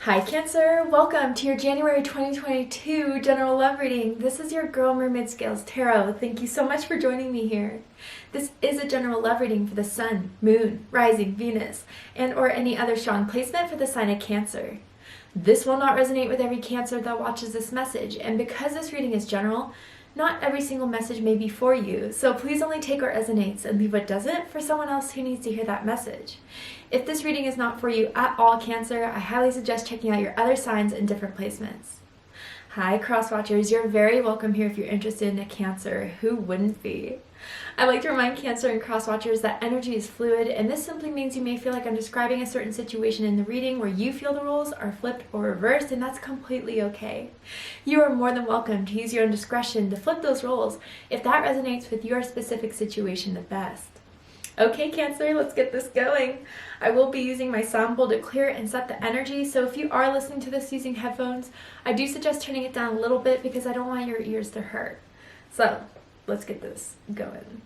Hi Cancer, welcome to your January 2022 general love reading. This is your girl Mermaid Scales Tarot. Thank you so much for joining me here. This is a general love reading for the Sun, Moon, Rising, Venus, and or any other strong placement for the sign of Cancer. This will not resonate with every Cancer that watches this message, and because this reading is general, not every single message may be for you, so please only take what resonates and leave what doesn't for someone else who needs to hear that message. If this reading is not for you at all, Cancer, I highly suggest checking out your other signs in different placements. Hi, Cross Watchers. You're very welcome here if you're interested in a Cancer. Who wouldn't be? I like to remind Cancer and Cross Watchers that energy is fluid, and this simply means you may feel like I'm describing a certain situation in the reading where you feel the roles are flipped or reversed, and that's completely okay. You are more than welcome to use your own discretion to flip those roles if that resonates with your specific situation the best. Okay, Cancer, let's get this going. I will be using my sound bowl to clear and set the energy, so if you are listening to this using headphones, I do suggest turning it down a little bit because I don't want your ears to hurt. So, let's get this going.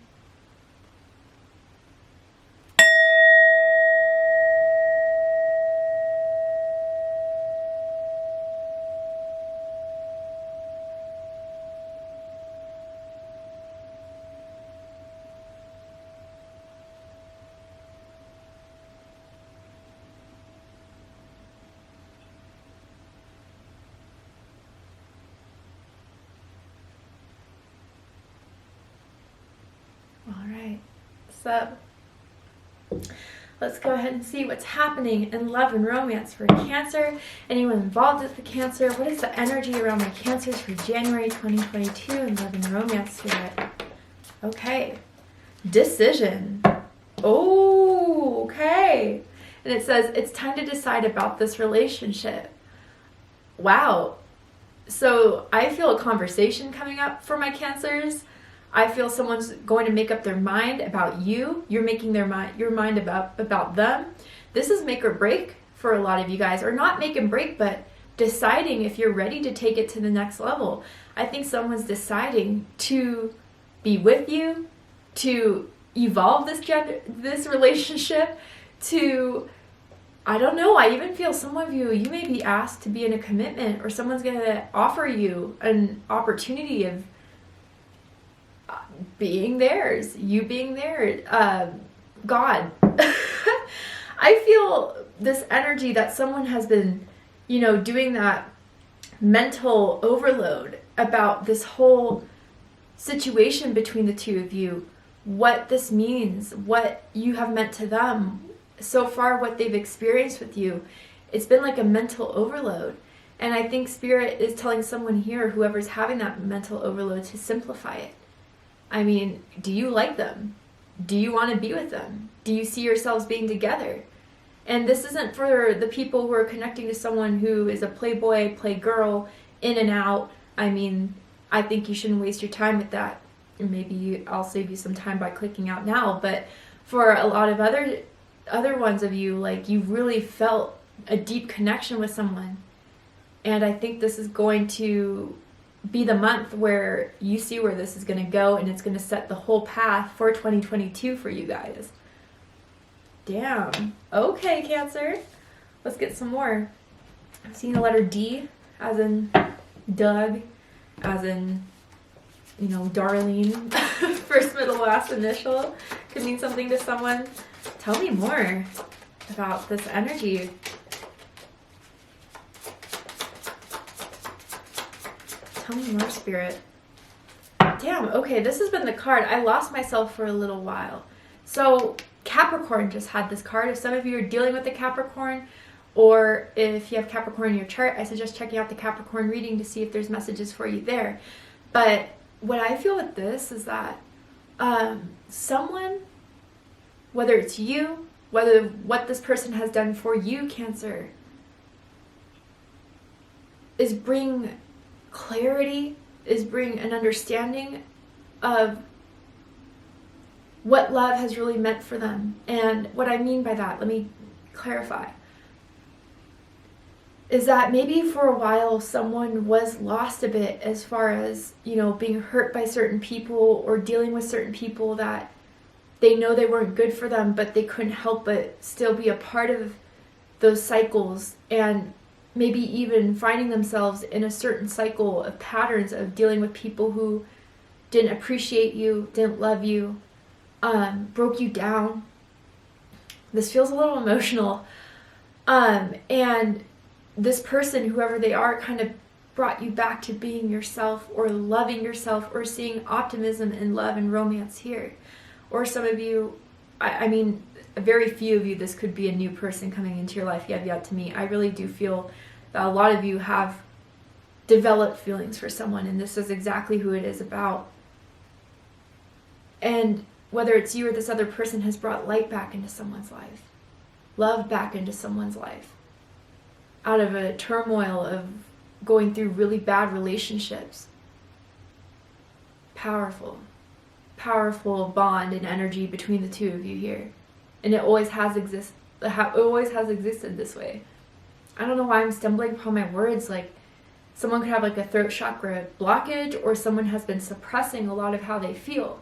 So let's go ahead and see what's happening in love and romance for Cancer. Anyone involved with the Cancer? What is the energy around my Cancers for January 2022 in love and romance spirit? Okay. Decision. Oh, okay. And it says it's time to decide about this relationship. Wow. So I feel a conversation coming up for my Cancers. I feel someone's going to make up their mind about you. You're making your mind about them. This is make or break for a lot of you guys, or not make and break, but deciding if you're ready to take it to the next level. I think someone's deciding to be with you, to evolve this relationship, to, I don't know, I even feel some of you may be asked to be in a commitment, or someone's going to offer you an opportunity of being theirs, you being theirs, God. I feel this energy that someone has been, doing that mental overload about this whole situation between the two of you, what this means, what you have meant to them, so far what they've experienced with you. It's been like a mental overload. And I think Spirit is telling someone here, whoever's having that mental overload, to simplify it. I mean, do you like them? Do you want to be with them? Do you see yourselves being together? And this isn't for the people who are connecting to someone who is a playboy, playgirl, in and out. I mean, I think you shouldn't waste your time with that. And maybe I'll save you some time by clicking out now. But for a lot of other ones of you, like, you really felt a deep connection with someone. And I think this is going to be the month where you see where this is going to go, and it's going to set the whole path for 2022 for you guys. Damn. Okay, Cancer. Let's get some more. I'm seeing the letter D, as in Doug, as in, Darlene. First, middle, last initial. Could mean something to someone. Tell me more about this energy. Tell me more, Spirit. Damn, okay, this has been the card. I lost myself for a little while. So Capricorn just had this card. If some of you are dealing with the Capricorn, or if you have Capricorn in your chart, I suggest checking out the Capricorn reading to see if there's messages for you there. But what I feel with this is that someone, whether it's you, whether what this person has done for you, Cancer, is bring clarity, is bring an understanding of what love has really meant for them. And what I mean by that, let me clarify, is that maybe for a while someone was lost a bit as far as, being hurt by certain people or dealing with certain people that they know they weren't good for them, but they couldn't help but still be a part of those cycles. And maybe even finding themselves in a certain cycle of patterns of dealing with people who didn't appreciate you, didn't love you, broke you down. This feels a little emotional. And this person, whoever they are, kind of brought you back to being yourself, or loving yourself, or seeing optimism and love and romance here. Or some of you, I mean, very few of you, this could be a new person coming into your life you have yet to meet. I really do feel that a lot of you have developed feelings for someone, and this is exactly who it is about. And whether it's you or this other person has brought light back into someone's life, love back into someone's life, out of a turmoil of going through really bad relationships. Powerful bond and energy between the two of you here. And it always has existed this way. I don't know why I'm stumbling upon my words. Like, someone could have like a throat chakra blockage, or someone has been suppressing a lot of how they feel.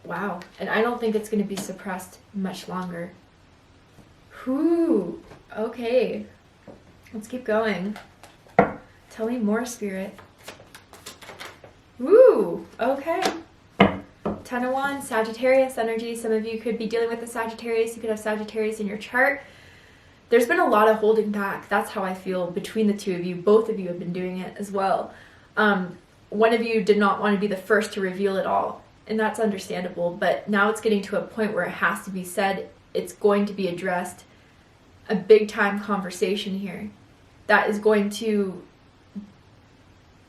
Wow. And I don't think it's going to be suppressed much longer. Whew. Okay. Let's keep going. Tell me more, Spirit. Woo. Okay. 10 of Wands, Sagittarius energy. Some of you could be dealing with the Sagittarius. You could have Sagittarius in your chart. There's been a lot of holding back. That's how I feel between the two of you. Both of you have been doing it as well. One of you did not want to be the first to reveal it all, and that's understandable. But now it's getting to a point where it has to be said. It's going to be addressed. A big time conversation here that is going to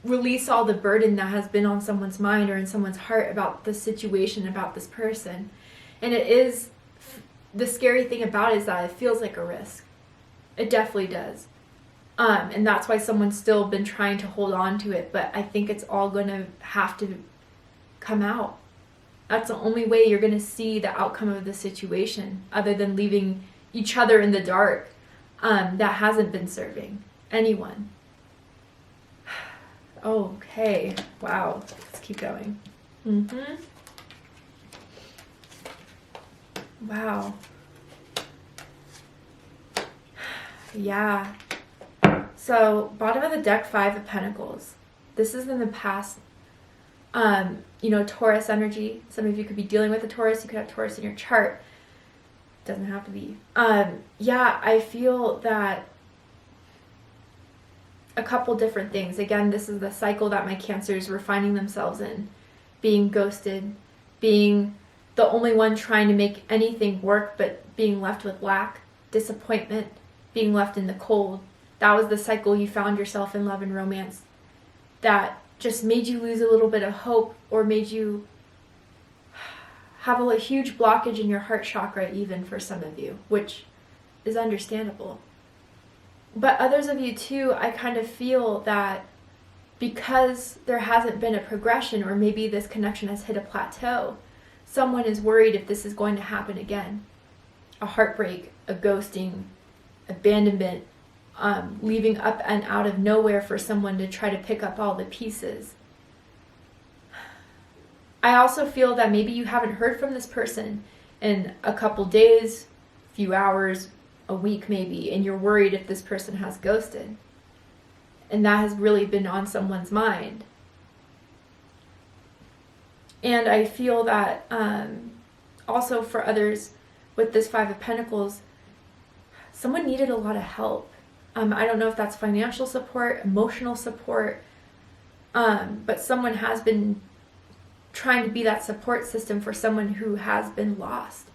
release all the burden that has been on someone's mind or in someone's heart about the situation, about this person. And it is, the scary thing about it is that it feels like a risk. It definitely does. And that's why someone's still been trying to hold on to it, but I think it's all going to have to come out. That's the only way you're going to see the outcome of the situation, other than leaving each other in the dark. That hasn't been serving anyone. Okay, wow, let's keep going. Wow. Yeah. So, bottom of the deck, 5 of Pentacles. This is in the past, Taurus energy. Some of you could be dealing with a Taurus. You could have Taurus in your chart. Doesn't have to be. I feel that a couple different things. Again, this is the cycle that my Cancers were finding themselves in. Being ghosted, being the only one trying to make anything work, but being left with lack, disappointment, being left in the cold. That was the cycle you found yourself in love and romance. That just made you lose a little bit of hope, or made you have a huge blockage in your heart chakra, even for some of you, which is understandable. But others of you too, I kind of feel that because there hasn't been a progression, or maybe this connection has hit a plateau, someone is worried if this is going to happen again. A heartbreak, a ghosting, abandonment, leaving up and out of nowhere for someone to try to pick up all the pieces. I also feel that maybe you haven't heard from this person in a couple days, few hours, a week maybe, and you're worried if this person has ghosted. And that has really been on someone's mind. And I feel that also for others with this 5 of Pentacles, someone needed a lot of help. I don't know if that's financial support, emotional support, but someone has been trying to be that support system for someone who has been lost.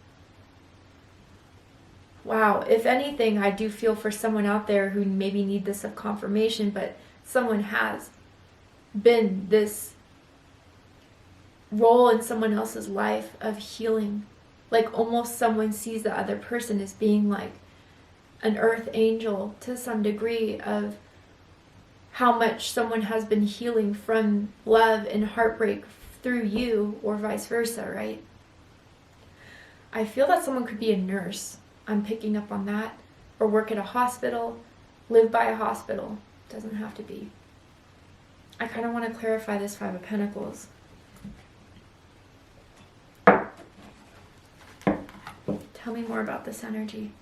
Wow, if anything, I do feel for someone out there who maybe need this of confirmation, but someone has been this role in someone else's life of healing. Like almost someone sees the other person as being like an earth angel to some degree, of how much someone has been healing from love and heartbreak through you, or vice versa, right? I feel that someone could be a nurse. I'm picking up on that. Or work at a hospital, live by a hospital. Doesn't have to be. I kind of want to clarify this 5 of Pentacles. Tell me more about this energy.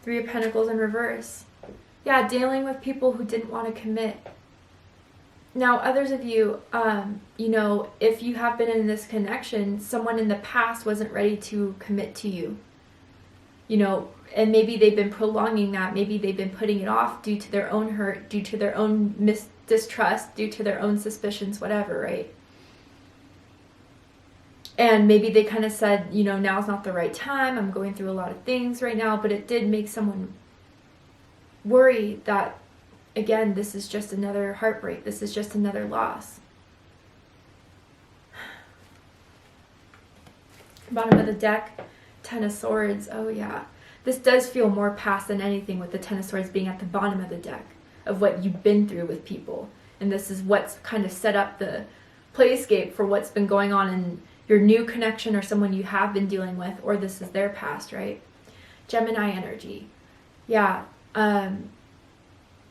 Three of Pentacles in reverse. Yeah, dealing with people who didn't want to commit. Now, others of you, you know, if you have been in this connection, someone in the past wasn't ready to commit to you. You know, and maybe they've been prolonging that. Maybe they've been putting it off due to their own hurt, due to their own distrust, due to their own suspicions, whatever, right? And maybe they kind of said, you know, now's not the right time. I'm going through a lot of things right now. But it did make someone worry that, again, this is just another heartbreak. This is just another loss. Bottom of the deck, Ten of Swords. Oh, yeah. This does feel more past than anything with the Ten of Swords being at the bottom of the deck of what you've been through with people. And this is what's kind of set up the playscape for what's been going on in your new connection or someone you have been dealing with, or this is their past, right? Gemini energy. Yeah.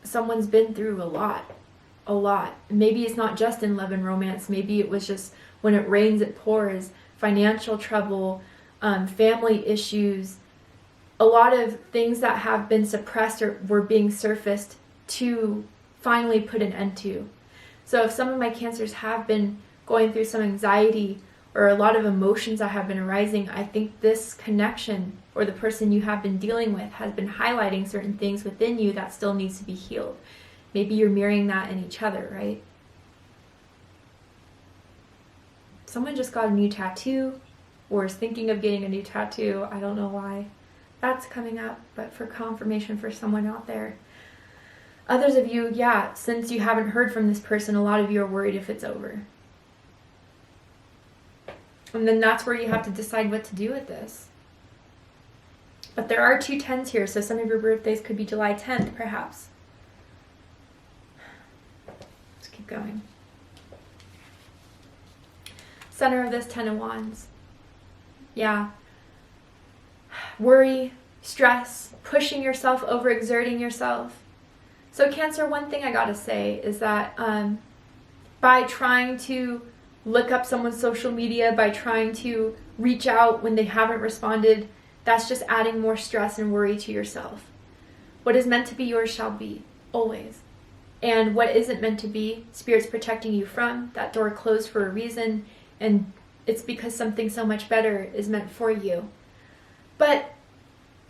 Someone's been through a lot. Maybe it's not just in love and romance. Maybe it was just when it rains, it pours. Financial trouble, family issues, a lot of things that have been suppressed or were being surfaced to finally put an end to. So if some of my Cancers have been going through some anxiety or a lot of emotions that have been arising, I think this connection or the person you have been dealing with has been highlighting certain things within you that still needs to be healed. Maybe you're mirroring that in each other, right? Someone just got a new tattoo or is thinking of getting a new tattoo. I don't know why that's coming up, but for confirmation for someone out there. Others of you, yeah, since you haven't heard from this person, a lot of you are worried if it's over. And then that's where you have to decide what to do with this. But there are 2 10s here, so some of your birthdays could be July 10th, perhaps. Let's keep going. Center of this 10 of Wands. Yeah. Worry, stress, pushing yourself, overexerting yourself. So Cancer, one thing I gotta say is that by trying to look up someone's social media, by trying to reach out when they haven't responded, that's just adding more stress and worry to yourself. What is meant to be yours shall be, always. And what isn't meant to be, Spirit's protecting you from. That door closed for a reason, and it's because something so much better is meant for you. But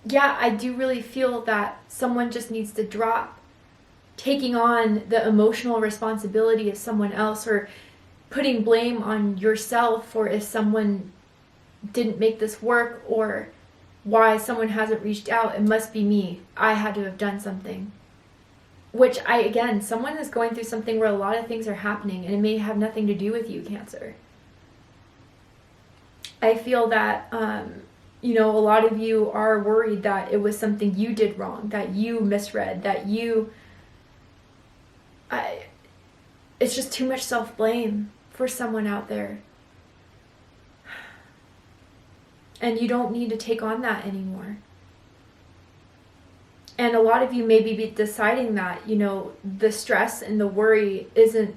yeah, I do really feel that someone just needs to drop taking on the emotional responsibility of someone else or putting blame on yourself for if someone didn't make this work or why someone hasn't reached out. It must be me. I had to have done something. Which again, someone is going through something where a lot of things are happening and it may have nothing to do with you, Cancer. I feel that, you know, a lot of you are worried that it was something you did wrong, that you misread, that it's just too much self-blame for someone out there. And you don't need to take on that anymore. And a lot of you may be deciding that, you know, the stress and the worry isn't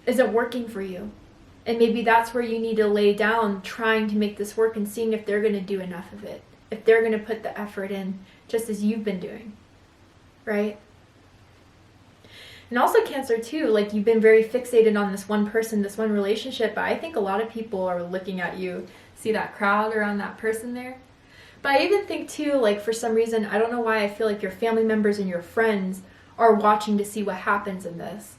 working for you. And maybe that's where you need to lay down trying to make this work and seeing if they're going to do enough of it. If they're going to put the effort in just as you've been doing. Right? And also Cancer too, like you've been very fixated on this one person, this one relationship, but I think a lot of people are looking at you. See that crowd around that person there? But I even think too, like for some reason, I don't know why I feel like your family members and your friends are watching to see what happens in this.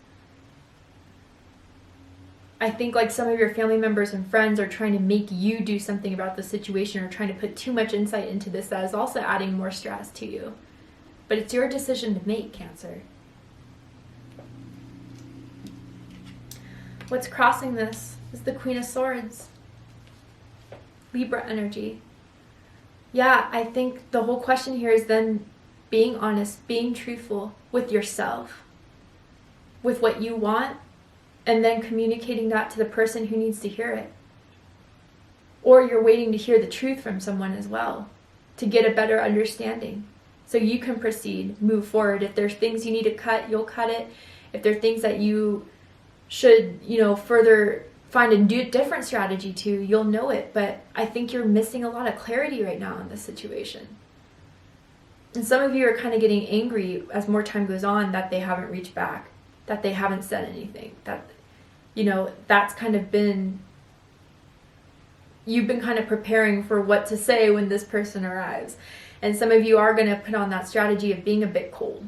I think like some of your family members and friends are trying to make you do something about the situation or trying to put too much insight into this that is also adding more stress to you. But it's your decision to make, Cancer. What's crossing this is the Queen of Swords. Libra energy. Yeah, I think the whole question here is then being honest, being truthful with yourself, with what you want, and then communicating that to the person who needs to hear it. Or you're waiting to hear the truth from someone as well, to get a better understanding. So you can proceed, move forward. If there's things you need to cut, you'll cut it. If there are things that you should, you know, further find a different strategy to, you'll know it. But I think you're missing a lot of clarity right now in this situation. And some of you are kind of getting angry as more time goes on that they haven't reached back, that they haven't said anything, that, you know, that's kind of been, you've been kind of preparing for what to say when this person arrives. And some of you are going to put on that strategy of being a bit cold,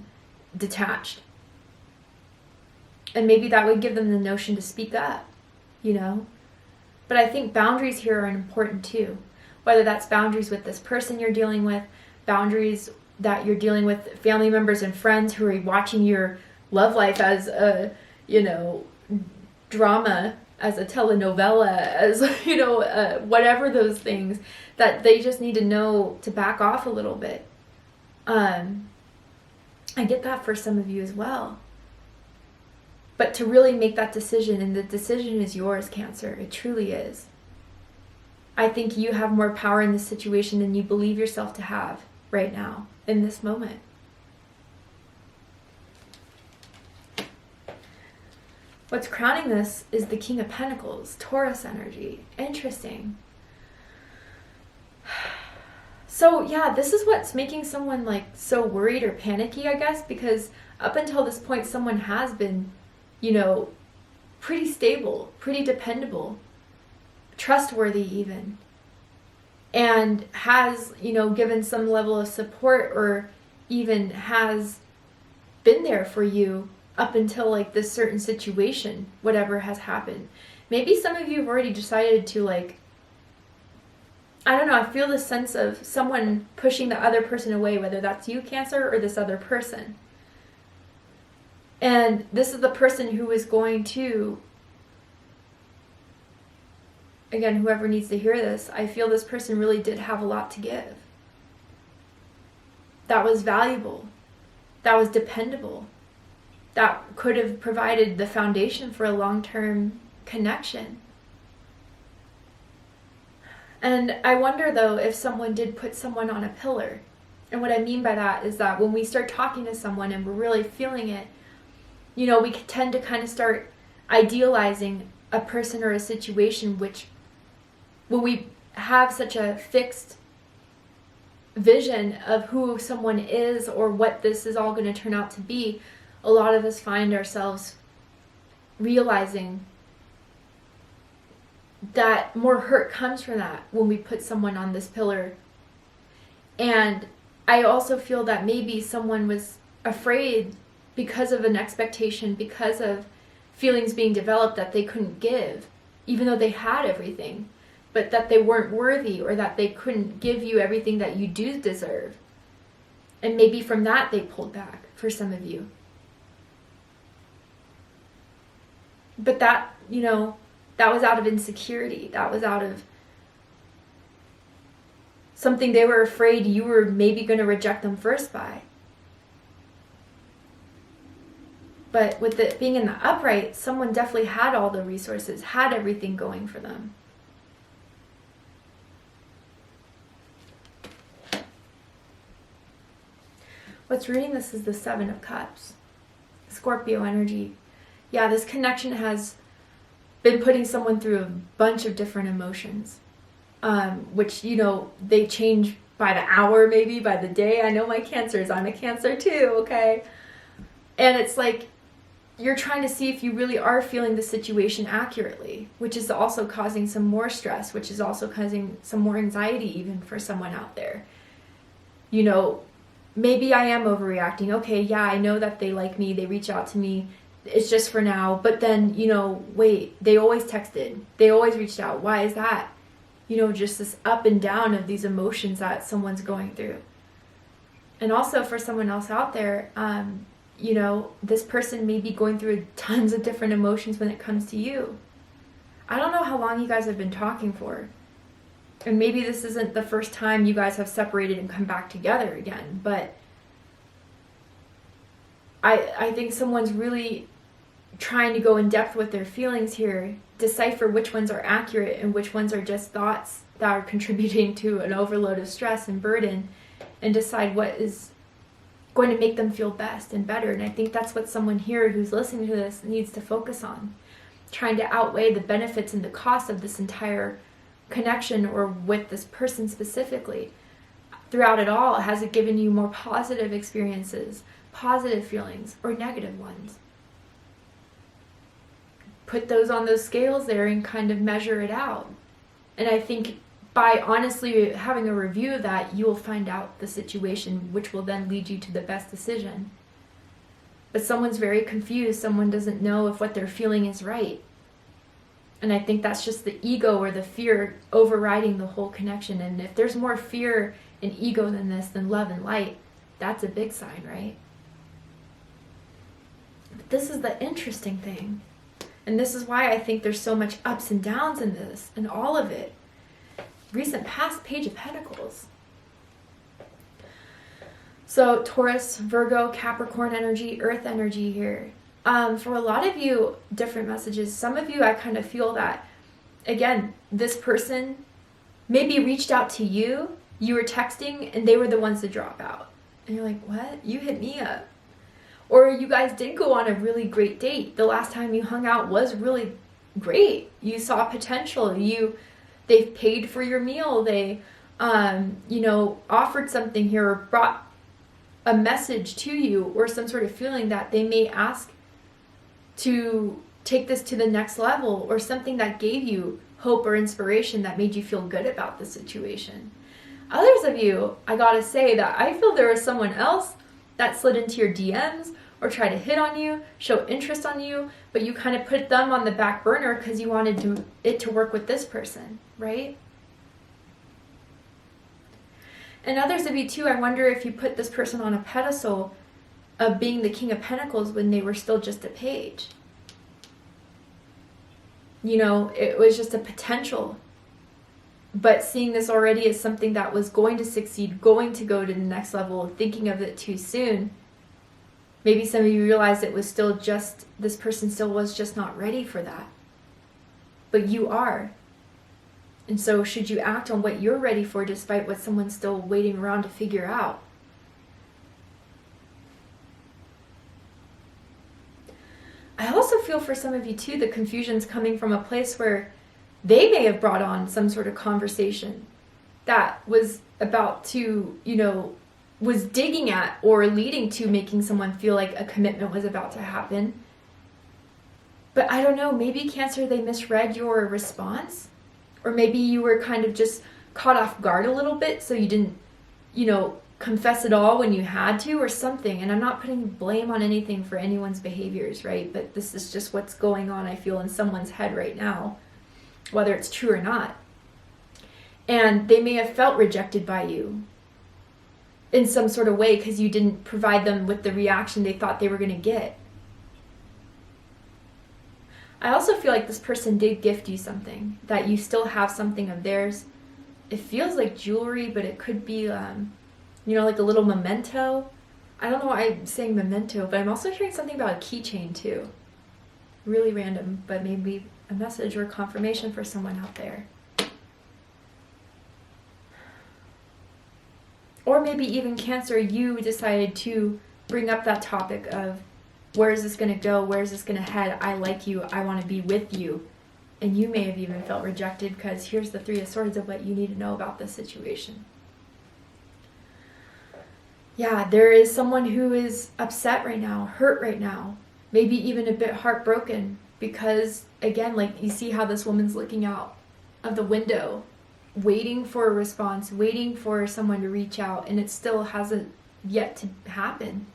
detached. And maybe that would give them the notion to speak up, you know. But I think boundaries here are important too. Whether that's boundaries with this person you're dealing with, boundaries that you're dealing with family members and friends who are watching your love life as a, you know, drama, as a telenovela, as, you know, whatever those things, that they just need to know to back off a little bit. I get that for some of you as well. But to really make that decision, and the decision is yours, Cancer. It truly is. I think you have more power in this situation than you believe yourself to have right now, in this moment. What's crowning this is the King of Pentacles, Taurus energy. Interesting. So yeah, this is what's making someone like so worried or panicky, I guess, because up until this point, someone has been, you know, pretty stable, pretty dependable, trustworthy even, and has, you know, given some level of support, or even has been there for you up until like this certain situation, whatever has happened. Maybe some of you have already decided to, like, I don't know, I feel this sense of someone pushing the other person away, whether that's you, Cancer, or this other person. And this is the person who is going to, again, whoever needs to hear this, I feel this person really did have a lot to give. That was valuable. That was dependable. That could have provided the foundation for a long-term connection. And I wonder, though, if someone did put someone on a pillar. And what I mean by that is that when we start talking to someone and we're really feeling it, you know, we tend to kind of start idealizing a person or a situation, which when we have such a fixed vision of who someone is or what this is all going to turn out to be, a lot of us find ourselves realizing that more hurt comes from that when we put someone on this pillar. And I also feel that maybe someone was afraid because of an expectation, because of feelings being developed that they couldn't give, even though they had everything, but that they weren't worthy, or that they couldn't give you everything that you do deserve. And maybe from that they pulled back for some of you. But that, you know, that was out of insecurity. That was out of something they were afraid you were maybe going to reject them first by. But with it being in the upright, someone definitely had all the resources, had everything going for them. What's reading this is the Seven of Cups. Scorpio energy. Yeah, this connection has been putting someone through a bunch of different emotions, which, you know, they change by the hour, maybe by the day. I know my Cancers, I'm a Cancer too, okay? And it's like, you're trying to see if you really are feeling the situation accurately, which is also causing some more stress, which is also causing some more anxiety even for someone out there. You know, maybe I am overreacting. Okay, yeah, I know that they like me, they reach out to me, it's just for now. But then, you know, wait, they always texted, they always reached out. Why is that? You know, just this up and down of these emotions that someone's going through. And also for someone else out there, you know, this person may be going through tons of different emotions when it comes to you. I don't know how long you guys have been talking for. And maybe this isn't the first time you guys have separated and come back together again. But I think someone's really trying to go in depth with their feelings here, decipher which ones are accurate and which ones are just thoughts that are contributing to an overload of stress and burden, and decide what is going to make them feel best and better. And I think that's what someone here who's listening to this needs to focus on, trying to outweigh the benefits and the cost of this entire connection, or with this person specifically. throughout it all, has it given you more positive experiences, positive feelings, or negative ones? Put those on those scales there and kind of measure it out. And I think by honestly having a review of that, you will find out the situation, which will then lead you to the best decision. But someone's very confused. Someone doesn't know if what they're feeling is right. And I think that's just the ego or the fear overriding the whole connection. And if there's more fear and ego than this, than love and light, that's a big sign, right? But this is the interesting thing. And this is why I think there's so much ups and downs in this, and all of it. Recent past, Page of Pentacles. So Taurus, Virgo, Capricorn energy, Earth energy here. For a lot of you, different messages. Some of you, I kind of feel that, again, this person maybe reached out to you, you were texting, and they were the ones to drop out. And you're like, what? You hit me up. Or you guys did go on a really great date. The last time you hung out was really great. You saw potential. They paid for your meal. They, offered something here, or brought a message to you, or some sort of feeling that they may ask to take this to the next level, or something that gave you hope or inspiration that made you feel good about the situation. Others of you, I gotta say that I feel there was someone else that slid into your DMs or tried to hit on you, show interest on you, but you kind of put them on the back burner because you wanted it to work with this person, right? And others of you too, I wonder if you put this person on a pedestal of being the King of Pentacles when they were still just a page. It was just a potential. But seeing this already as something that was going to succeed, going to go to the next level, thinking of it too soon, maybe some of you realized it was still just, this person still was just not ready for that. But you are. And so should you act on what you're ready for despite what someone's still waiting around to figure out? I also feel for some of you too, the confusion's coming from a place where they may have brought on some sort of conversation that was about to, was digging at or leading to making someone feel like a commitment was about to happen. But I don't know, maybe Cancer, they misread your response. Or maybe you were kind of just caught off guard a little bit, so you didn't, confess it all when you had to, or something. And I'm not putting blame on anything for anyone's behaviors, right? But this is just what's going on, I feel, in someone's head right now, whether it's true or not. And they may have felt rejected by you in some sort of way because you didn't provide them with the reaction they thought they were going to get. I also feel like this person did gift you something, that you still have something of theirs. It feels like jewelry, but it could be, like a little memento. I don't know why I'm saying memento, but I'm also hearing something about a keychain too. Really random, but maybe a message or confirmation for someone out there. Or maybe even Cancer, you decided to bring up that topic of, where is this going to go? Where is this going to head? I like you. I want to be with you. And you may have even felt rejected because here's the Three of Swords of what you need to know about this situation. Yeah, there is someone who is upset right now, hurt right now, maybe even a bit heartbroken because, again, like you see how this woman's looking out of the window, waiting for a response, waiting for someone to reach out, and it still hasn't yet to happen.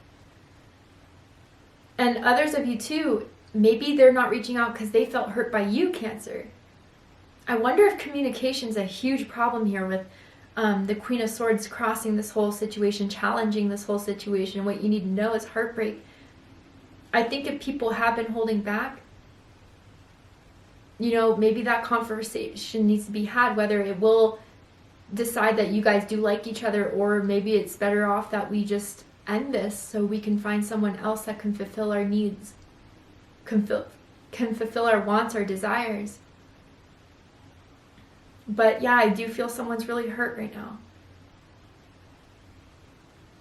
And others of you too, maybe they're not reaching out because they felt hurt by you, Cancer. I wonder if communication's a huge problem here with the Queen of Swords crossing this whole situation, challenging this whole situation. What you need to know is heartbreak. I think if people have been holding back, maybe that conversation needs to be had, whether it will decide that you guys do like each other, or maybe it's better off that we just end this so we can find someone else that can fulfill our needs, can fulfill our wants, our desires. But yeah, I do feel someone's really hurt right now.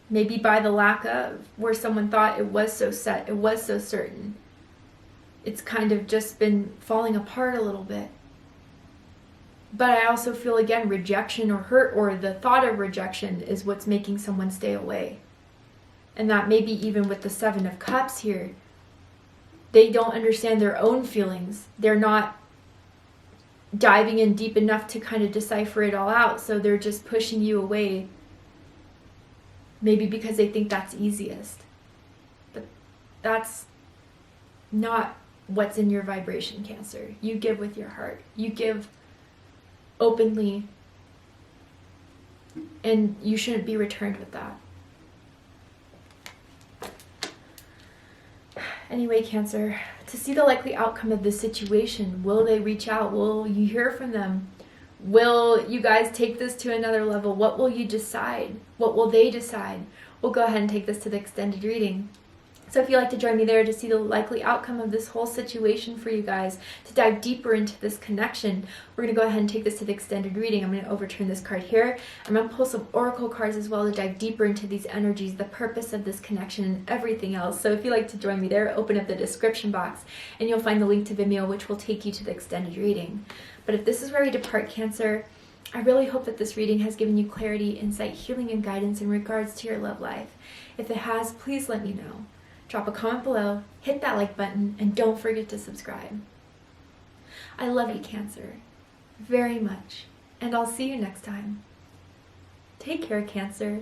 Maybe by the lack of, where someone thought it was so set, it was so certain. It's kind of just been falling apart a little bit. But I also feel, again, rejection or hurt or the thought of rejection is what's making someone stay away. And that maybe even with the Seven of Cups here, they don't understand their own feelings. They're not diving in deep enough to kind of decipher it all out. So they're just pushing you away. Maybe because they think that's easiest. But that's not what's in your vibration, Cancer. You give with your heart. You give openly. And you shouldn't be returned with that. Anyway, Cancer, to see the likely outcome of this situation, will they reach out? Will you hear from them? Will you guys take this to another level? What will you decide? What will they decide? We'll go ahead and take this to the extended reading. So if you'd like to join me there to see the likely outcome of this whole situation for you guys, to dive deeper into this connection, we're going to go ahead and take this to the extended reading. I'm going to overturn this card here. I'm going to pull some oracle cards as well to dive deeper into these energies, the purpose of this connection, and everything else. So if you'd like to join me there, open up the description box and you'll find the link to Vimeo, which will take you to the extended reading. But if this is where we depart, Cancer, I really hope that this reading has given you clarity, insight, healing, and guidance in regards to your love life. If it has, please let me know. Drop a comment below, hit that like button, and don't forget to subscribe. I love you, Cancer, very much, and I'll see you next time. Take care, Cancer.